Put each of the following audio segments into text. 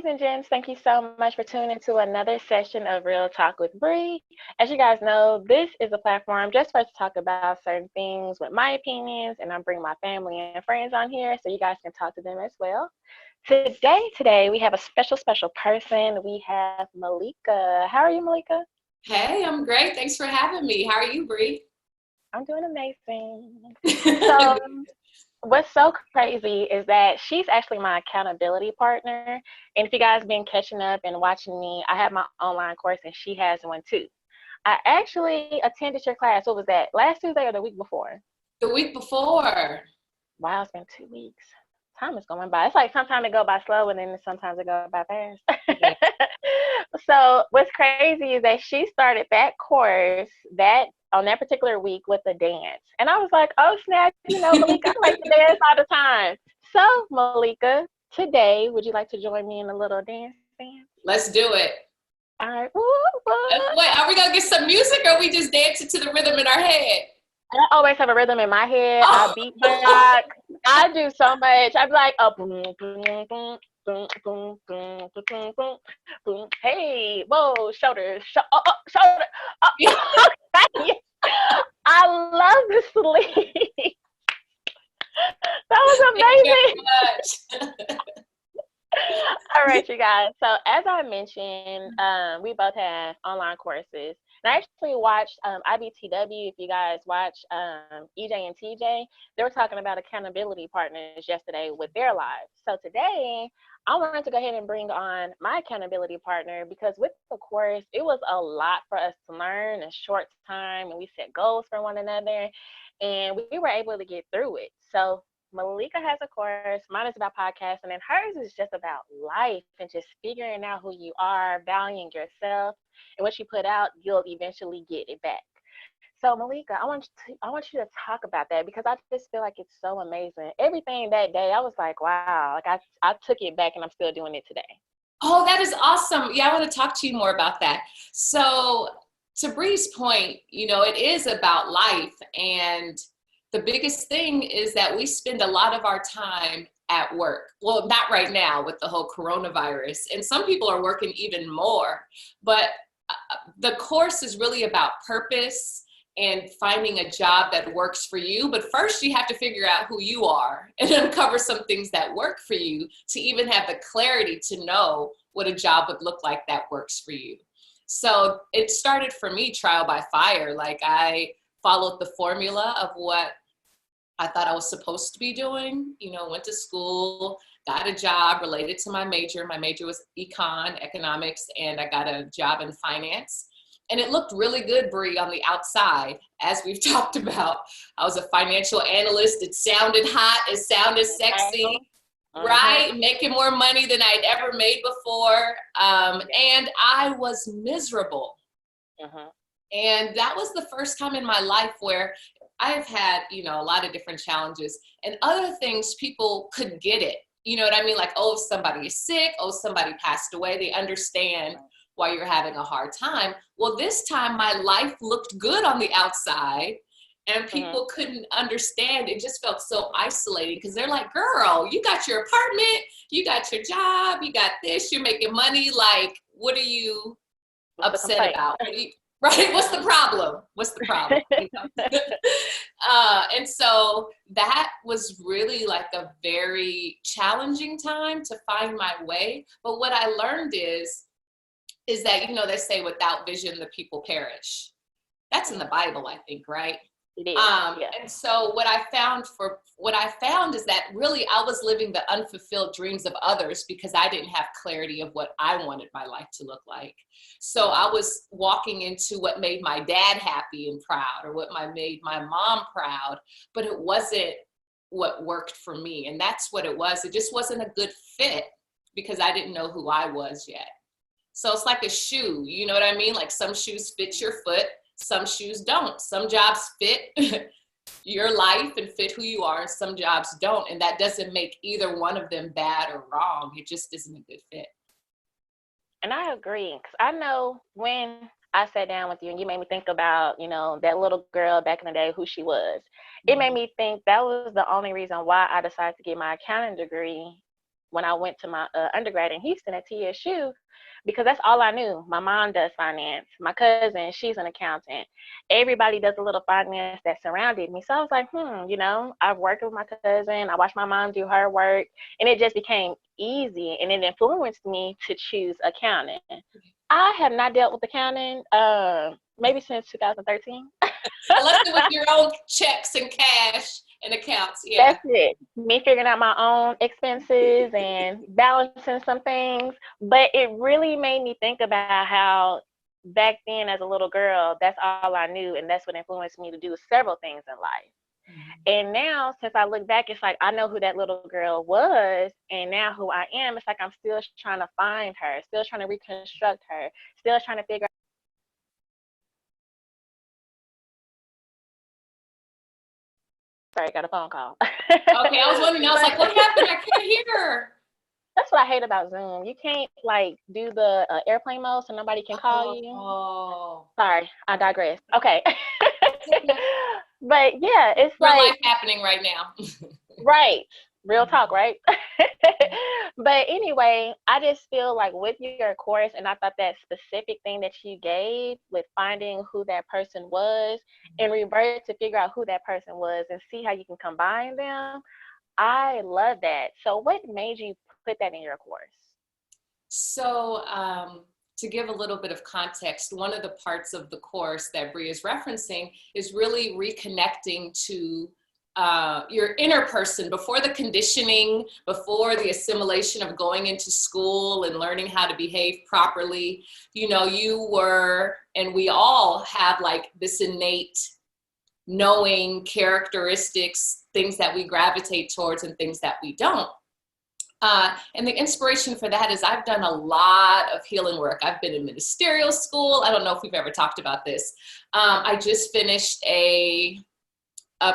and gents, thank you so much for tuning into another session of Real Talk with Bree. As you guys know, this is a platform just for us to talk about certain things with my opinions, and I'm bringing my family and friends on here so you guys can talk to them as well. Today, we have a special person. We have Malika. How are you, Malika? Hey, I'm great. Thanks for having me. How are you, Bree? I'm doing amazing. So, what's so crazy is that she's actually my accountability partner. And if you guys been catching up and watching me, I have my online course and she has one too. I actually attended your class. What was that? Last Tuesday or the week before? The week before. Wow, it's been 2 weeks. Time is going by. It's like sometimes it go by slow and then sometimes it go by fast. Yeah. So what's crazy is that she started that course that on that particular week with a dance. And I was like, oh snap, Malika, I like to dance all the time. So Malika, today, would you like to join me in a little dance? Let's do it. All right. Wait, are we going to get some music or are we just dancing to the rhythm in our head? I always have a rhythm in my head. I beatbox. I do so much. I'm like, oh, boom, boom, boom, boom, boom, boom, boom, boom, boom. Hey, whoa, shoulder, shoulder. Oh, I love this sleep. That was amazing. All right, you guys. So as I mentioned, we both have online courses. And I actually watched IBTW. If you guys watch EJ and TJ, they were talking about accountability partners yesterday with their lives. So today, I wanted to go ahead and bring on my accountability partner because with the course, it was a lot for us to learn in a short time, and we set goals for one another, and we were able to get through it. So Malika has a course, mine is about podcasting, and hers is just about life and just figuring out who you are, valuing yourself, and what you put out, you'll eventually get it back. So Malika, I want you to talk about that because I just feel like it's so amazing. Everything that day, I was like, wow, like I took it back and I'm still doing it today. Oh, that is awesome. Yeah, I want to talk to you more about that. So to Bree's point, it is about life. And the biggest thing is that we spend a lot of our time at work. Well, not right now with the whole coronavirus. And some people are working even more. But the course is really about purpose and finding a job that works for you. But first you have to figure out who you are and uncover some things that work for you to even have the clarity to know what a job would look like that works for you. So it started for me trial by fire. Like I followed the formula of what I thought I was supposed to be doing, went to school, got a job related to my major. My major was economics, and I got a job in finance. And it looked really good, Bree, on the outside, as we've talked about. I was a financial analyst. It sounded hot. It sounded sexy, right? Making more money than I'd ever made before. And I was miserable. And that was the first time in my life where I've had, a lot of different challenges and other things. People could get it. You know what I mean? Like, oh, somebody is sick. Oh, somebody passed away. They understand why you're having a hard time. Well, this time my life looked good on the outside and people couldn't understand. It just felt so isolating because they're like, girl, you got your apartment, you got your job, you got this, you're making money. Like, what are you upset about? Right? What's the problem? And so that was really like a very challenging time to find my way. But what I learned is that, they say without vision, the people perish. That's in the Bible, I think, right? It is. Yeah. And so what I found is that really I was living the unfulfilled dreams of others because I didn't have clarity of what I wanted my life to look like. So I was walking into what made my dad happy and proud, or what made my mom proud, but it wasn't what worked for me. And that's what it was. It just wasn't a good fit because I didn't know who I was yet. So it's like a shoe, you know what I mean? Like some shoes fit your foot, some shoes don't. Some jobs fit your life and fit who you are, and some jobs don't. And that doesn't make either one of them bad or wrong. It just isn't a good fit. And I agree, because I know when I sat down with you and you made me think about, that little girl back in the day, who she was. It made me think that was the only reason why I decided to get my accounting degree when I went to my undergrad in Houston at TSU, because that's all I knew. My mom does finance. My cousin, she's an accountant. Everybody does a little finance that surrounded me. So I was like, I've worked with my cousin. I watched my mom do her work, and it just became easy, and it influenced me to choose accounting. I have not dealt with accounting maybe since 2013. Unless it was your own checks and cash and accounts. Yeah. That's it. Me figuring out my own expenses and balancing some things. But it really made me think about how back then as a little girl, that's all I knew. And that's what influenced me to do several things in life. And now, since I look back, it's like I know who that little girl was. And now who I am, it's like I'm still trying to find her, still trying to reconstruct her, still trying to figure out. Sorry, I got a phone call. Okay, I was wondering, I was like, what happened? I can't hear her. That's what I hate about Zoom. You can't like do the airplane mode so nobody can call you. Oh. Sorry, I digress. Okay. But yeah, it's Real like life happening right now. right. Real talk, right? But anyway, I just feel like with your course, and I thought that specific thing that you gave with finding who that person was and revert to figure out who that person was and see how you can combine them. I love that. So what made you put that in your course? So, to give a little bit of context, one of the parts of the course that Bree is referencing is really reconnecting to your inner person before the conditioning, before the assimilation of going into school and learning how to behave properly. You know, you were, and we all have like this innate knowing characteristics, things that we gravitate towards and things that we don't. And the inspiration for that is I've done a lot of healing work. I've been in ministerial school. I don't know if we've ever talked about this. I just finished a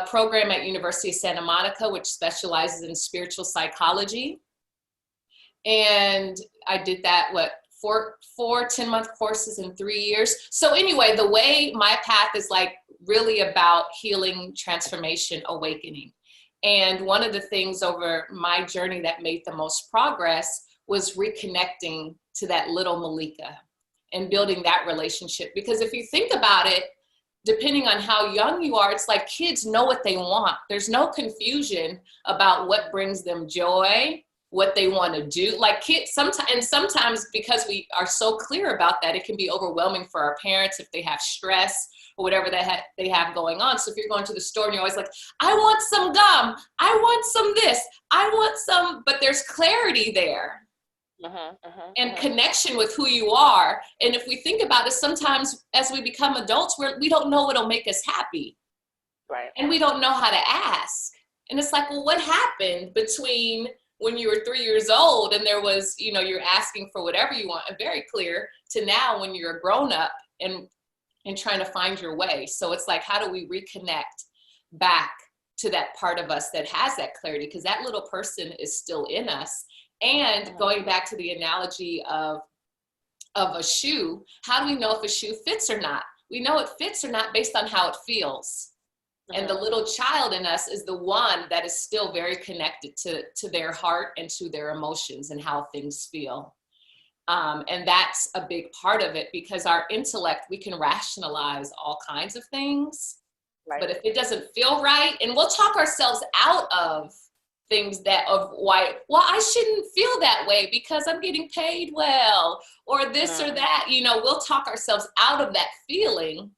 program at University of Santa Monica, which specializes in spiritual psychology. And I did that, four 10-month courses in 3 years. So anyway, the way my path is like really about healing, transformation, awakening. And one of the things over my journey that made the most progress was reconnecting to that little Malika and building that relationship. Because if you think about it, depending on how young you are, it's like kids know what they want. There's no confusion about what brings them joy, what they want to do. Like kids, sometimes because we are so clear about that, it can be overwhelming for our parents if they have stress or whatever they have going on. So if you're going to the store and you're always like, I want some gum, I want some this, I want some, but there's clarity there. And connection with who you are. And if we think about it, sometimes as we become adults, we don't know what'll make us happy. Right. And we don't know how to ask. And it's like, well, what happened between when you were 3 years old and there was, you're asking for whatever you want, and very clear, to now when you're a grown up and trying to find your way. So it's like, how do we reconnect back to that part of us that has that clarity? Because that little person is still in us. And going back to the analogy of a shoe, how do we know if a shoe fits or not? We know it fits or not based on how it feels. And the little child in us is the one that is still very connected to their heart and to their emotions and how things feel. And that's a big part of it, because our intellect, we can rationalize all kinds of things. Right. But if it doesn't feel right, and we'll talk ourselves out of things I shouldn't feel that way because I'm getting paid well, or this or that, we'll talk ourselves out of that feeling.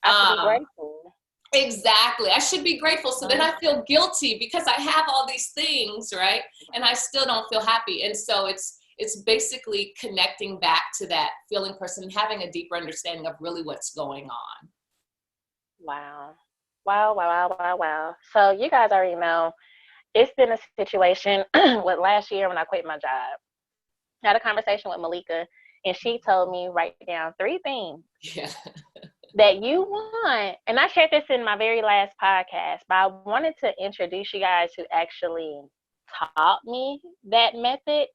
I should be grateful. Exactly. I should be grateful. So then I feel guilty because I have all these things, right? And I still don't feel happy. And so it's basically connecting back to that feeling person and having a deeper understanding of really what's going on. Wow. So you guys already know, it's been a situation with last year when I quit my job. I had a conversation with Malika, and she told me write down 3 things that you want. And I shared this in my very last podcast, but I wanted to introduce you guys who actually taught me that method.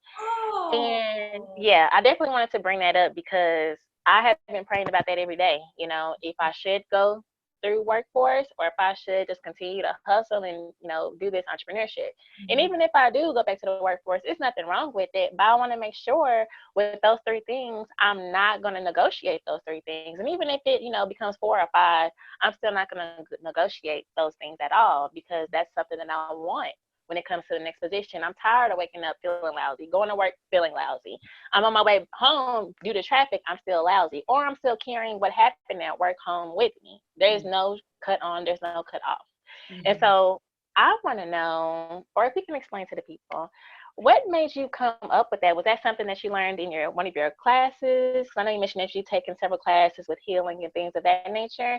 And yeah, I definitely wanted to bring that up because I have been praying about that every day. If I should go through workforce or if I should just continue to hustle and, do this entrepreneurship. And even if I do go back to the workforce, it's nothing wrong with it, but I want to make sure with those three things, I'm not going to negotiate those three things. And even if it, becomes 4 or 5, I'm still not going to negotiate those things at all, because that's something that I want when it comes to the next position. I'm tired of waking up feeling lousy, going to work feeling lousy. I'm on my way home due to traffic, I'm still lousy, or I'm still carrying what happened at work home with me. There's no cut on, there's no cut off. And so I want to know, or if you can explain to the people, what made you come up with that? Was that something that you learned in one of your classes? I know you mentioned that you've taken several classes with healing and things of that nature.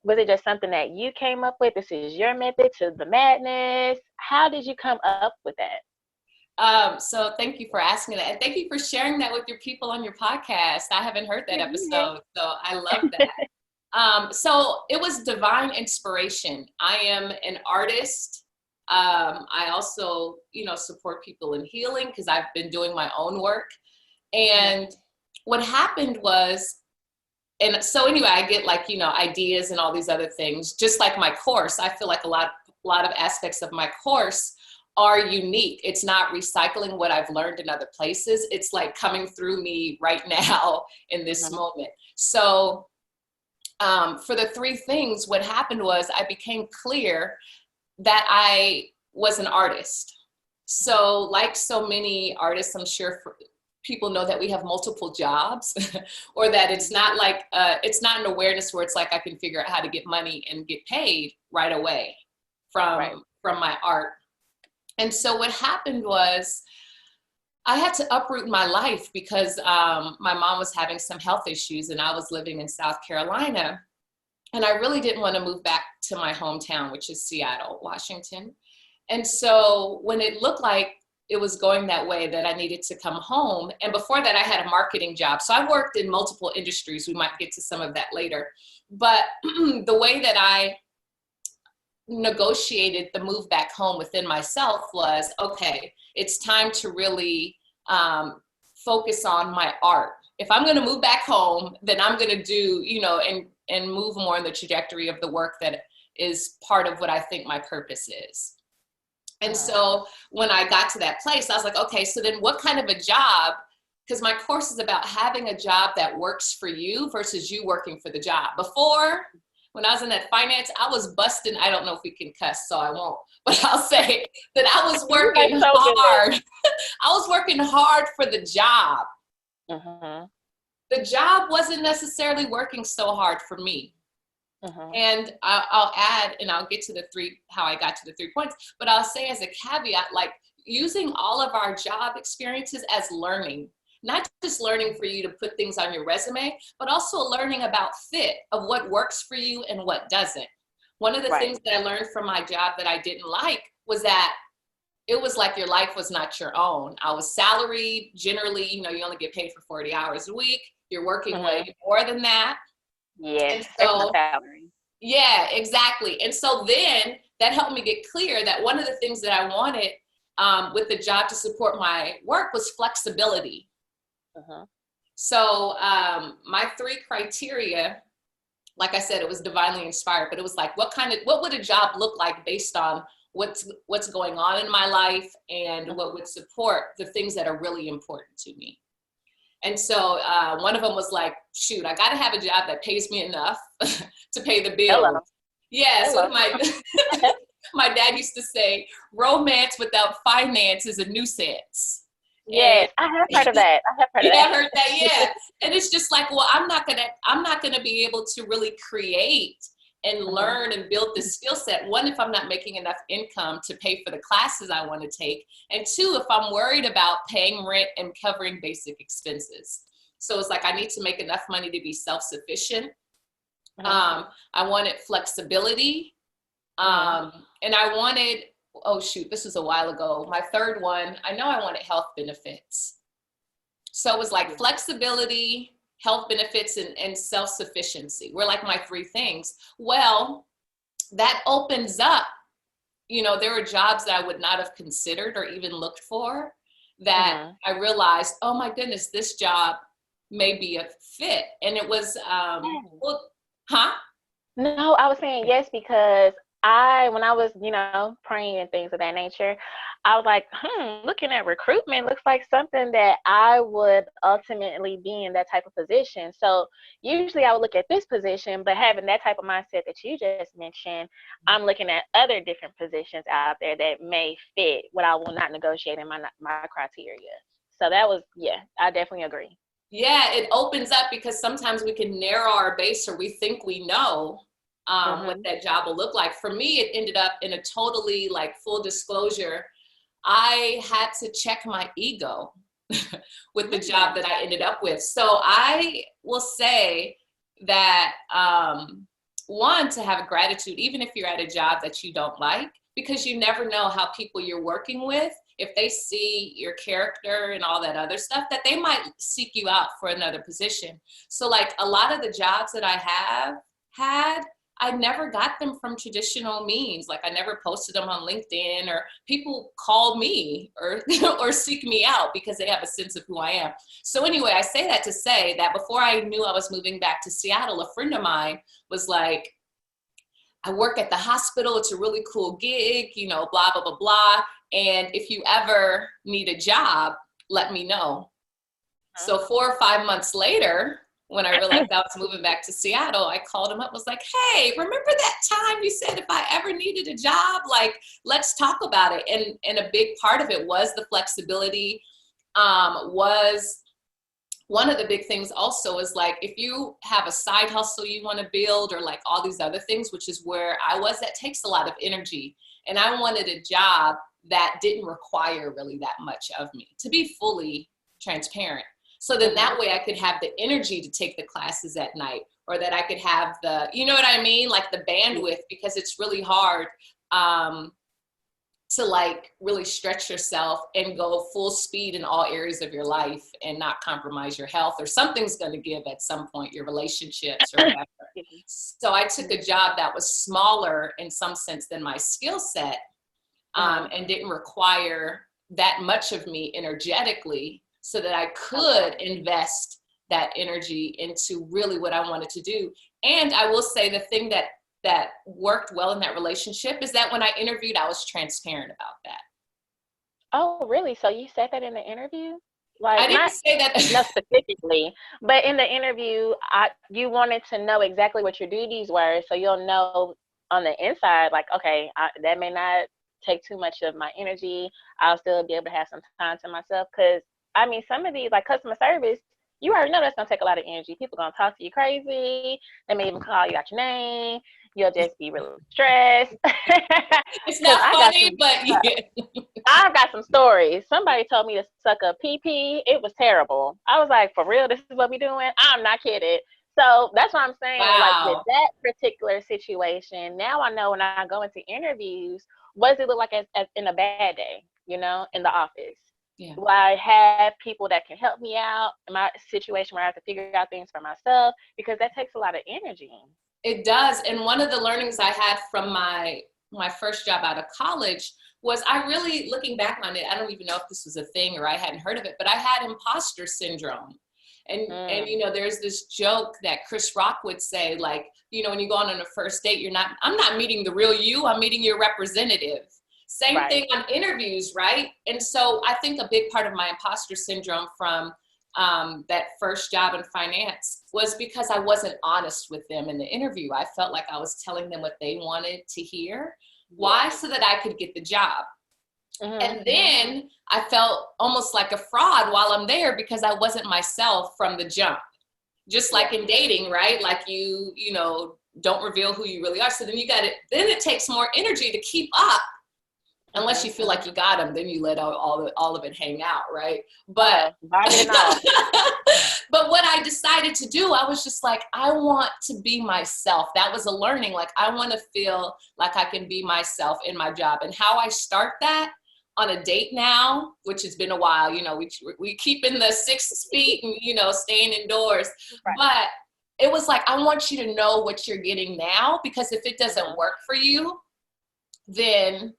Was it just something that you came up with? This is your method to the madness. How did you come up with that? So thank you for asking that. And thank you for sharing that with your people on your podcast. I haven't heard that episode, so I love that. So it was divine inspiration. I am an artist. I also, support people in healing because I've been doing my own work. And what happened was, and so anyway, I get ideas and all these other things, just like my course. I feel like a lot of aspects of my course are unique. It's not recycling what I've learned in other places. It's like coming through me right now in this moment. So for the three things, what happened was I became clear that I was an artist. So like so many artists, I'm sure people know that we have multiple jobs or that it's not like, it's not an awareness where it's like I can figure out how to get money and get paid right away from my art. And so what happened was I had to uproot my life because my mom was having some health issues and I was living in South Carolina. And I really didn't want to move back to my hometown, which is Seattle, Washington. And so when it looked like it was going that way, that I needed to come home. And before that, I had a marketing job. So I worked in multiple industries. We might get to some of that later. But the way that I negotiated the move back home within myself was, okay, it's time to really focus on my art. If I'm going to move back home, then I'm going to do, and move more in the trajectory of the work that is part of what I think my purpose is. And so when I got to that place, I was like, okay, so then what kind of a job? Because my course is about having a job that works for you versus you working for the job. Before, when I was in that finance, I was busting. I don't know if we can cuss, so I won't, but I'll say that I was working hard. I was working hard for the job. The job wasn't necessarily working so hard for me. And I'll add, and I'll get to how I got to the 3 points, but I'll say as a caveat, like using all of our job experiences as learning, not just learning for you to put things on your resume, but also learning about fit of what works for you and what doesn't. One of the things that I learned from my job that I didn't like was that it was like your life was not your own. I was salaried. Generally, you only get paid for 40 hours a week. You're working way more than that. Yes. So, yeah, exactly. And so then that helped me get clear that one of the things that I wanted with the job to support my work was flexibility. So my 3 criteria, like I said, it was divinely inspired, but it was like, what would a job look like based on what's going on in my life and what would support the things that are really important to me. And so one of them was like, shoot, I got to have a job that pays me enough to pay the bills. Hello. Yeah. So my dad used to say, romance without finance is a nuisance. Yes, I have heard of that. You have heard that, yeah. And it's just like, well, I'm not gonna be able to really create and learn and build this skill set. One, if I'm not making enough income to pay for the classes I want to take. And 2, if I'm worried about paying rent and covering basic expenses. So it's like, I need to make enough money to be self-sufficient. I wanted flexibility. And I wanted, oh shoot, this was a while ago. My 3rd one, I know I wanted health benefits. So it was like flexibility, health benefits, and self-sufficiency were like my 3 things. Well, that opens up, there were jobs that I would not have considered or even looked for that I realized, oh my goodness, this job may be a fit. And it was, No, I was saying yes because when I was, praying and things of that nature, I was like, looking at recruitment looks like something that I would ultimately be in that type of position. So usually I would look at this position, but having that type of mindset that you just mentioned, I'm looking at other different positions out there that may fit what I will not negotiate in my criteria. So that was, yeah, I definitely agree. Yeah, it opens up because sometimes we can narrow our base or we think we know what Hmm. that job will look like. For me, it ended up in a totally like full disclosure. I had to check my ego with the job that I ended up with. So I will say that one, to have gratitude, even if you're at a job that you don't like, because you never know how people you're working with, if they see your character and all that other stuff, that they might seek you out for another position. So like a lot of the jobs that I have had, I never got them from traditional means. Like I never posted them on LinkedIn, or people call me or or seek me out because they have a sense of who I am. So anyway, I say that to say that before I knew I was moving back to Seattle, a friend of mine was like, I work at the hospital. It's a really cool gig, blah, blah, blah, blah. And if you ever need a job, let me know. So 4 or 5 months later, when I realized I was moving back to Seattle, I called him up, was like, hey, remember that time you said if I ever needed a job, like, let's talk about it. And a big part of it was the flexibility, was one of the big things also is like, if you have a side hustle you want to build or like all these other things, which is where I was, that takes a lot of energy. And I wanted a job that didn't require really that much of me, to be fully transparent. So then that way I could have the energy to take the classes at night, or that I could have the, you know what I mean? Like the bandwidth, because it's really hard to like really stretch yourself and go full speed in all areas of your life and not compromise your health, or something's going to give at some point, your relationships or whatever. So I took a job that was smaller in some sense than my skill set, and didn't require that much of me energetically, so that I could invest that energy into really what I wanted to do. And I will say the thing that worked well in that relationship is that when I interviewed, I was transparent about that. Oh, really? So you said that in the interview? I Like, didn't not say that. no specifically, but in the interview, you wanted to know exactly what your duties were, so you'll know on the inside, like, okay, that may not take too much of my energy. I'll still be able to have some time to myself. Because, I mean, some of these, like customer service, you already know that's going to take a lot of energy. People going to talk to you crazy. They may even call you out your name. You'll just be really stressed. It's Because not funny, but yeah. I've got some stories. Somebody told me to suck a pee pee. It was terrible. I was like, for real, this is what we doing? I'm not kidding. So that's what I'm saying. Like with Wow. that particular situation, now I know when I go into interviews, what does it look like as in a bad day, in the office? Yeah. Do I have people that can help me out in my situation where I have to figure out things for myself? Because that takes a lot of energy. It does. And one of the learnings I had from my first job out of college was, I really, looking back on it, I don't even know if this was a thing or I hadn't heard of it, but I had imposter syndrome. And there's this joke that Chris Rock would say, like, when you go on a first date, I'm not meeting the real you, I'm meeting your representative. Same thing on interviews, right? And so I think a big part of my imposter syndrome from that first job in finance was because I wasn't honest with them in the interview. I felt like I was telling them what they wanted to hear. Why? So that I could get the job. And then I felt almost like a fraud while I'm there because I wasn't myself from the jump. Just like in dating, right? Like you don't reveal who you really are. So then then it takes more energy to keep up. Unless you feel like you got them, then you let all of it hang out, right? But but what I decided to do, I was just like, I want to be myself. That was a learning. Like, I want to feel like I can be myself in my job. And how I start that on a date now, which has been a while, we keep in the 6 feet and, staying indoors. Right. But it was like, I want you to know what you're getting now, because if it doesn't work for you, then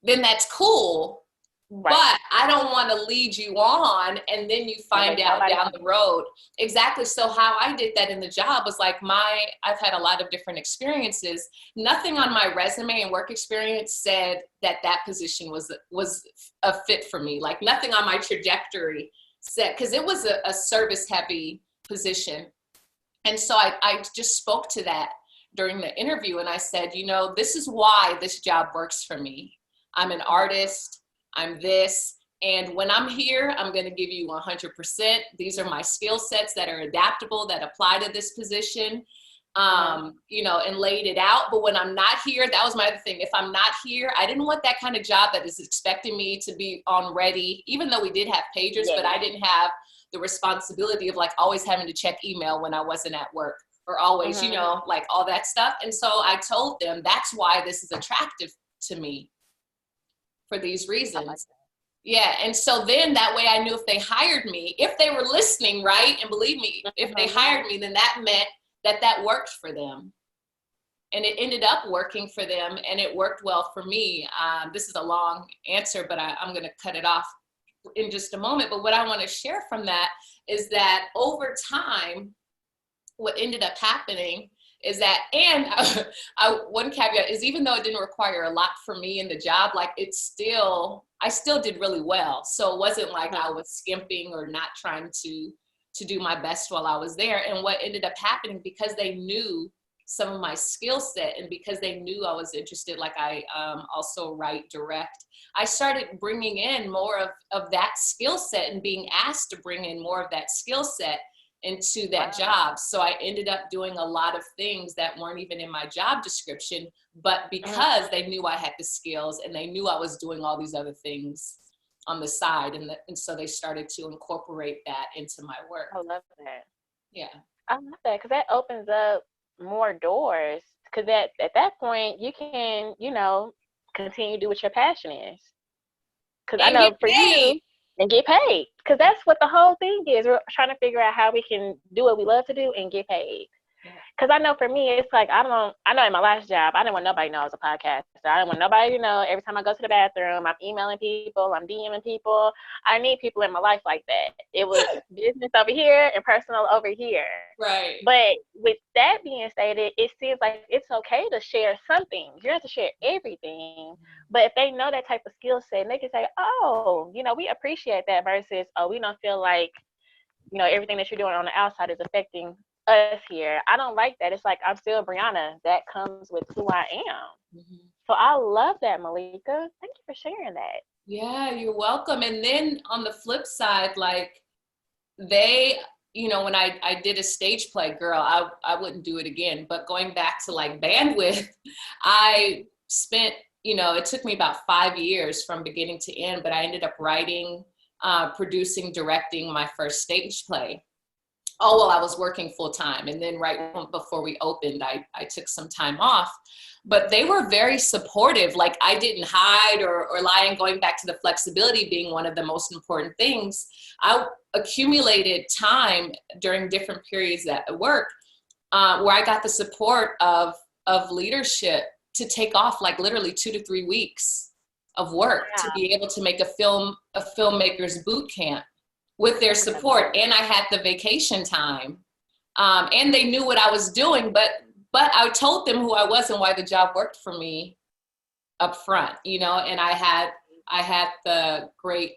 that's cool. Right. but I don't want to lead you on and then you find out down the road. Exactly. So how I did that in the job was like I've had a lot of different experiences. Nothing on my resume and work experience said that position was a fit for me. Like nothing on my trajectory said, because it was a service heavy position. And so I just spoke to that during the interview and I said, this is why this job works for me. I'm an artist. I'm this. And when I'm here, I'm going to give you 100%. These are my skill sets that are adaptable, that apply to this position, and laid it out. But when I'm not here, that was my other thing. If I'm not here, I didn't want that kind of job that is expecting me to be on ready, even though we did have pagers, but I didn't have the responsibility of like always having to check email when I wasn't at work or always, like all that stuff. And so I told them that's why this is attractive to me for these reasons. Yeah. And so then that way I knew if they hired me, if they were listening, right? And believe me, if they hired me, then that meant that worked for them. And it ended up working for them and it worked well for me. This is a long answer, but I'm going to cut it off in just a moment. But what I want to share from that is that over time, what ended up happening is that, and one caveat is even though it didn't require a lot for me in the job, like I still did really well. So it wasn't like I was skimping or not trying to do my best while I was there. And what ended up happening, because they knew some of my skill set and because they knew I was interested, like I also write, direct, I started bringing in more of that skill set and being asked to bring in more of that skill set into that job. So I ended up doing a lot of things that weren't even in my job description, but because they knew I had the skills and they knew I was doing all these other things on the side. And so they started to incorporate that into my work. I love that. Yeah. I love that because that opens up more doors, because at that point you can, continue to do what your passion is. Because I know for you, and get paid, because that's what the whole thing is. We're trying to figure out how we can do what we love to do and get paid. Because I know for me, it's like, I know in my last job, I didn't want nobody to know I was a podcaster. I didn't want nobody to know. Every time I go to the bathroom, I'm emailing people, I'm DMing people. I need people in my life like that. It was business over here and personal over here. Right. But with that being stated, it seems like it's okay to share some things. You don't have to share everything. But if they know that type of skill set, they can say, oh, we appreciate that, versus, oh, we don't feel like, everything that you're doing on the outside is affecting us here. I don't like that. It's like, I'm still Brianna. That comes with who I am. So I love that, Malika. Thank you for sharing that. Yeah, you're welcome. And then on the flip side, like they, when I did a stage play, girl, I wouldn't do it again. But going back to like bandwidth, I spent, it took me about 5 years from beginning to end, but I ended up writing, producing, directing my first stage play. Oh, well, I was working full time. And then right before we opened, I took some time off, but they were very supportive. Like I didn't hide or lie. And going back to the flexibility being one of the most important things, I accumulated time during different periods at work where I got the support of leadership to take off like literally 2 to 3 weeks of work to be able to make a filmmaker's boot camp with their support. And I had the vacation time and they knew what I was doing, but I told them who I was and why the job worked for me up front, and I had the great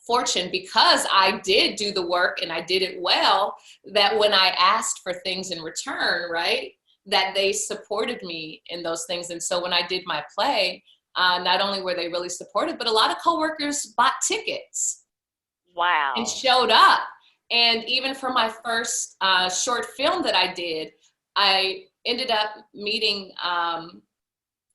fortune, because I did do the work and I did it well, that when I asked for things in return, right, that they supported me in those things. And so when I did my play, not only were they really supportive, but a lot of coworkers bought tickets. Wow. And showed up. And even for my first short film that I did, I ended up meeting,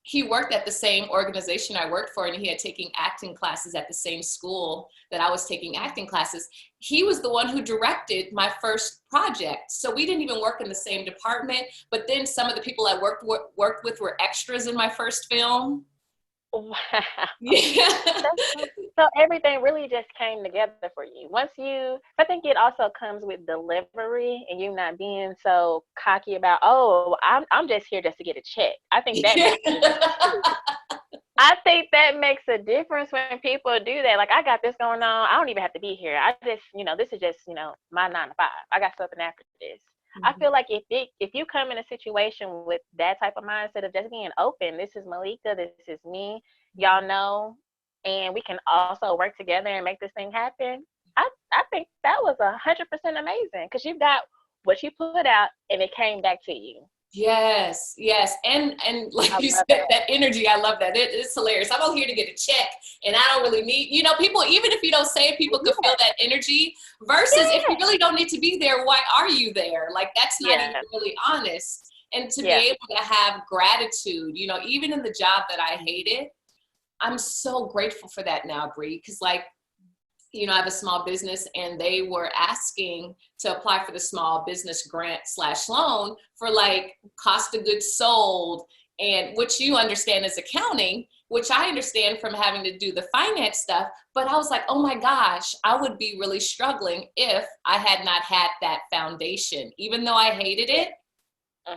he worked at the same organization I worked for, and he had taken acting classes at the same school that I was taking acting classes. He was the one who directed my first project. So we didn't even work in the same department, but then some of the people I worked with were extras in my first film. Wow. Yeah. So everything really just came together for you. I think it also comes with delivery and you not being so cocky about, oh, I'm just here just to get a check. I think that makes sense. I think that makes a difference when people do that. Like, I got this going on. I don't even have to be here. I just, this is just, my 9 to 5. I got something after this. I feel Mhm. like if you come in a situation with that type of mindset of just being open, this is Malika, this is me, y'all know, and we can also work together and make this thing happen. I think that was 100% amazing because you got what you put out and it came back to you. Yes, yes. And like I you love said, that. that energy, I love that. It's hilarious. I'm over here to get a check and I don't really need, people, even if you don't say it, people can feel Yeah, that energy versus if you yeah, really don't need to be there, why are you there? Like that's not even yeah, really honest. And to yeah. be able to have gratitude, even in the job that I hated, I'm so grateful for that now, Bree, because like I have a small business and they were asking to apply for the small business grant / loan for like cost of goods sold and which you understand as accounting, which I understand from having to do the finance stuff. But I was like, oh my gosh, I would be really struggling if I had not had that foundation. Even though I hated it,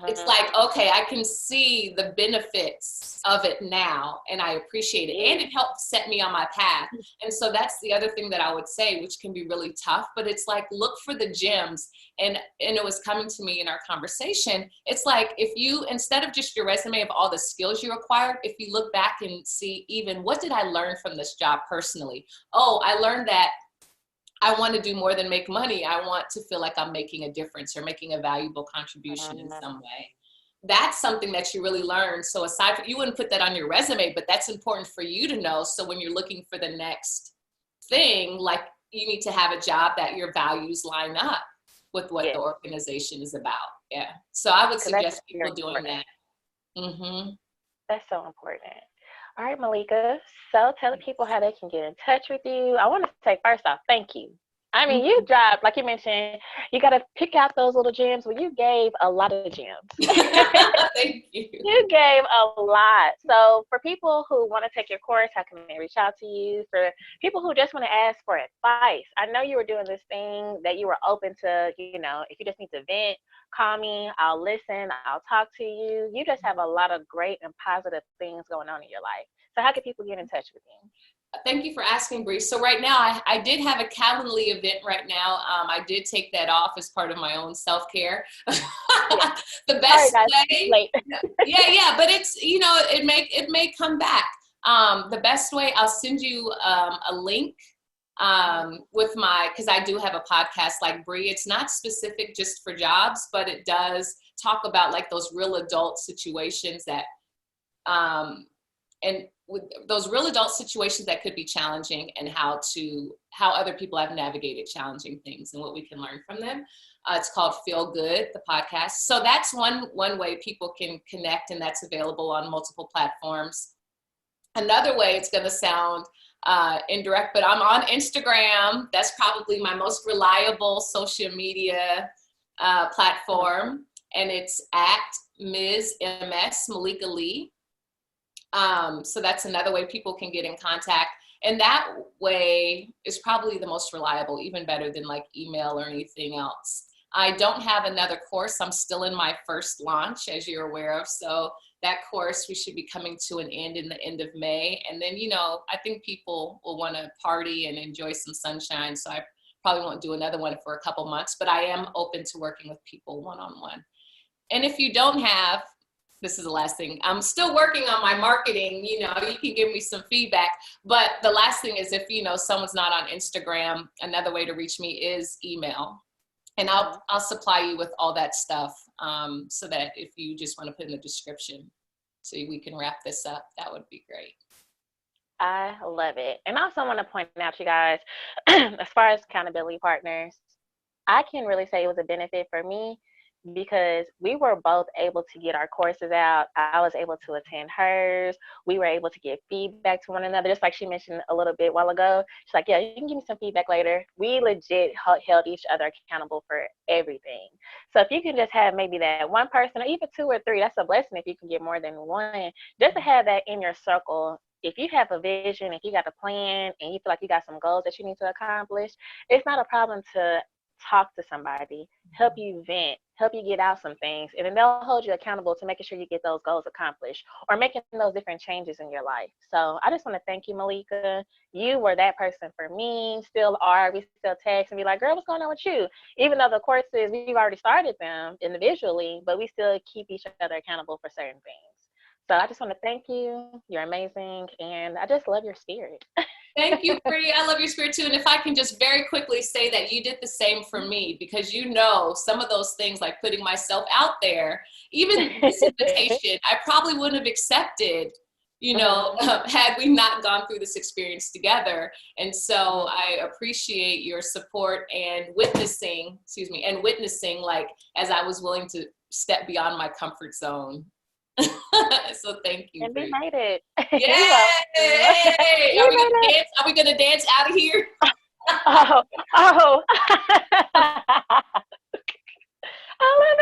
it's Mm-hmm. like, okay, I can see the benefits of it now and I appreciate it. And Yeah. it helped set me on my path. And so that's the other thing that I would say, which can be really tough, but it's like, look for the gems. And it was coming to me in our conversation. It's like, if you, instead of just your resume of all the skills you acquired, if you look back and see even what did I learn from this job personally? Oh, I learned that I want to do more than make money. I want to feel like I'm making a difference or making a valuable contribution in Mm-hmm. some way. That's something that you really learn. So aside from, you wouldn't put that on your resume, but that's important for you to know. So when you're looking for the next thing, like you need to have a job that your values line up with what the Yes, organization is about. Yeah. So I would because that's suggest very people doing important. that. Mm-hmm. That's so important. All right, Malika. So tell the people how they can get in touch with you. I want to say first off, thank you. I mean, you dropped, like you mentioned, you got to pick out those little gems. Well, you gave a lot of gems. Thank you. You gave a lot. So for people who want to take your course, how can they reach out to you? For people who just want to ask for advice, I know you were doing this thing that you were open to, if you just need to vent, call me, I'll listen, I'll talk to you. You just have a lot of great and positive things going on in your life. So how can people get in touch with you? Thank you for asking, Bree. So right now, I did have a Calendly event right now. I did take that off as part of my own self-care. Yeah. The Sorry, best guys. way, Late. yeah, but it's, it may come back. The best way, I'll send you a link with because I do have a podcast like Bree. It's not specific just for jobs, but it does talk about like those real adult situations that, and with those real adult situations that could be challenging and how other people have navigated challenging things and what we can learn from them. It's called Feel Good, the podcast. So that's one way people can connect, and that's available on multiple platforms. Another way, it's going to sound indirect, but I'm on Instagram. That's probably my most reliable social media platform, and it's at Ms. MS Malika Lee. So that's another way people can get in contact. And that way is probably the most reliable, even better than like email or anything else. I don't have another course. I'm still in my first launch, as you're aware of. So that course, we should be coming to an end in the end of May. And then, I think people will want to party and enjoy some sunshine. So I probably won't do another one for a couple months, but I am open to working with people one-on-one. And if you don't have, this is the last thing, I'm still working on my marketing, you can give me some feedback. But the last thing is if, someone's not on Instagram, another way to reach me is email. And I'll supply you with all that stuff so that if you just want to put in the description so we can wrap this up, that would be great. I love it. And I also want to point out, you guys, as far as accountability partners, I can really say it was a benefit for me because we were both able to get our courses out. I was able to attend hers. We were able to give feedback to one another, just like she mentioned a little bit while ago. She's like, yeah, you can give me some feedback later. We legit held each other accountable for everything. So if you can just have maybe that one person or even two or three, that's a blessing if you can get more than one, just to have that in your circle. If you have a vision, if you got a plan and you feel like you got some goals that you need to accomplish, it's not a problem to talk to somebody, help you vent, help you get out some things, and then they'll hold you accountable to making sure you get those goals accomplished or making those different changes in your life. So I just want to thank you, Malika. You were that person for me, still are. We still text and be like, girl, what's going on with you? Even though the courses, we've already started them individually, but we still keep each other accountable for certain things. So I just want to thank you. You're amazing. And I just love your spirit. Thank you, Bree. I love your spirit too. And if I can just very quickly say that you did the same for me, because you know, some of those things like putting myself out there, even this invitation, I probably wouldn't have accepted, you know, had we not gone through this experience together. And so I appreciate your support and witnessing, like as I was willing to step beyond my comfort zone. So thank you. And we made it. Yay! Are we gonna dance? Are we gonna dance out of here? Oh. I love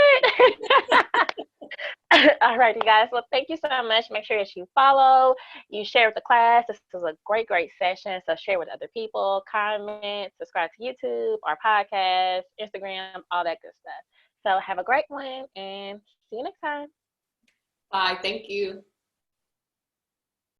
it. All right, you guys. Well, thank you so much. Make sure that you follow, you share with the class. This was a great session. So share with other people, comment, subscribe to YouTube, our podcast, Instagram, all that good stuff. So have a great one and see you next time. Bye. Thank you.